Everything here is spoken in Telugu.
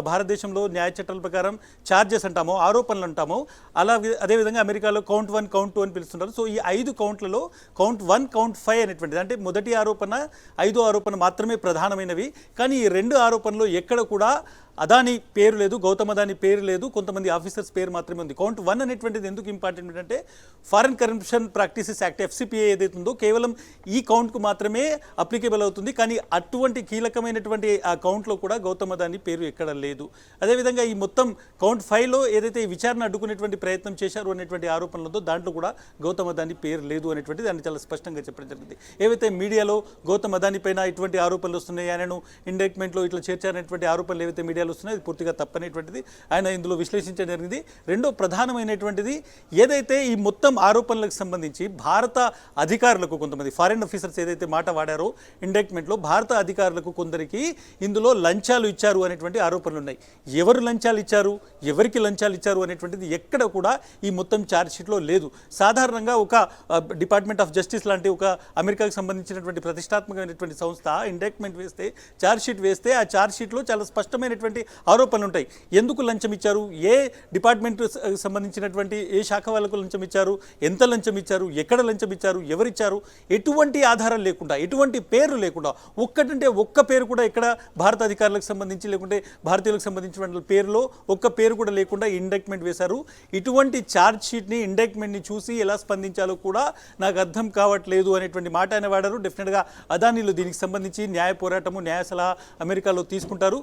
భారతదేశంలో న్యాయ చట్టాల ప్రకారం ఛార్జెస్ అంటామో, ఆరోపణలు అంటామో, అదేవిధంగా అమెరికాలో కౌంట్ 1, కౌంట్ 2 అని పిలుస్తుంటారు. సో ఈ 5 కౌంట్లలో కౌంట్ 1, కౌంట్ 5 అనేటువంటిది, అంటే మొదటి ఆరోపణ, 5వ ఆరోపణ మాత్రమే ప్రధానమైనవి. కానీ ఈ 2 ఆరోపణలో ఎక్కడ కూడా అదాని పేరు లేదు, గౌతమ్ అదాని పేరు లేదు, కొంతమంది ఆఫీసర్స్ పేరు మాత్రమే ఉంది. కౌంట్ 1 అనేటువంటిది ఎందుకు ఇంపార్టెంట్ అంటే foreign corruption practices act FCPA ఏదైతే ఉందో కేవలం ఈ కౌంట్కు మాత్రమే అప్లికేబుల్ అవుతుంది. కానీ అటువంటి కీలకమైనటువంటి ఆ కౌంట్లో కూడా గౌతమ్ అదాని పేరు ఎక్కడ లేదు. అదేవిధంగా ఈ మొత్తం కౌంట్ 5లో ఏదైతే ఈ విచారణ అడ్డుకునేటువంటి ప్రయత్నం చేశారు అనేటువంటి ఆరోపణలు ఉందో దాంట్లో కూడా గౌతమ్ అదాని పేరు లేదు అనేటువంటిది దాన్ని చాలా స్పష్టంగా చెప్పడం జరిగింది. ఏవైతే మీడియాలో గౌతమ్ అదాని పైన ఇటువంటి ఆరోపణలు వస్తున్నాయి, ఆయనను ఇండైట్మెంట్లో ఇట్లా చేర్చారనేటువంటి ఆరోపణలు ఏవైతే మీడియాలో వస్తున్నాయి అది పూర్తిగా తప్పనేటువంటిది ఆయన ఇందులో విశ్లేషించడం జరిగింది. రెండో ప్రధానమైనటువంటిది ఏదైతే ఈ మొత్తం ఆరోపణలకు సంబంధించి భారత అధికారులకు, కొంతమంది ఫారిన్ ఆఫీసర్స్ ఏదైతే మాట వాడారో ఇండైట్మెంట్లో, భారత అధికారులకు కొందరికి ఇందులో లంచాలు ఇచ్చారు అనేటువంటి ఆరోపణలు ఉన్నాయి. ఎవరు లంచాలు ఇచ్చారు, ఎవరికి లంచాలు ఇచ్చారు అనేటువంటిది ఎక్కడ కూడా ఈ మొత్తం ఛార్జ్షీట్లో లేదు. సాధారణంగా ఒక డిపార్ట్మెంట్ ఆఫ్ జస్టిస్ లాంటి ఒక అమెరికాకు సంబంధించినటువంటి ప్రతిష్టాత్మకమైనటువంటి సంస్థ ఇండైట్మెంట్ వేస్తే, ఛార్జ్షీట్ వేస్తే ఆ ఛార్జ్షీట్లో చాలా స్పష్టమైనటువంటి ఆరోపణలు ఉంటాయి. ఎందుకు లంచం ఇచ్చారు, ఏ డిపార్ట్మెంట్ సంబంధించినటువంటి ఏ శాఖ వాళ్ళకు లంచం ఇచ్చారు, ఎంత లంచం ఇచ్చారు, ఎక్కడ లంచం ఇచ్చారు, ఎవరిచ్చారు, ఎటువంటి ఆధారం లేకుండా, ఎటువంటి పేరు లేకుండా, ఒక్కటంటే ఒక్క పేరు కూడా ఇక్కడ భారత అధికారులకు సంబంధించి లేకుంటే భారతీయులకు సంబంధించిన పేరులో ఒక్క పేరు కూడా లేకుండా ఇండైట్మెంట్ వేశారు. ఇటువంటి ఛార్జ్ షీట్ని, ఇండైట్మెంట్ని చూసి ఎలా స్పందించాలో కూడా నాకు అర్థం కావట్లేదు అనేటువంటి మాట ఆయన వాడారు. డెఫినెట్గా అదానీలు దీనికి సంబంధించి న్యాయ పోరాటము, న్యాయ సలహా అమెరికాలో తీసుకుంటారు.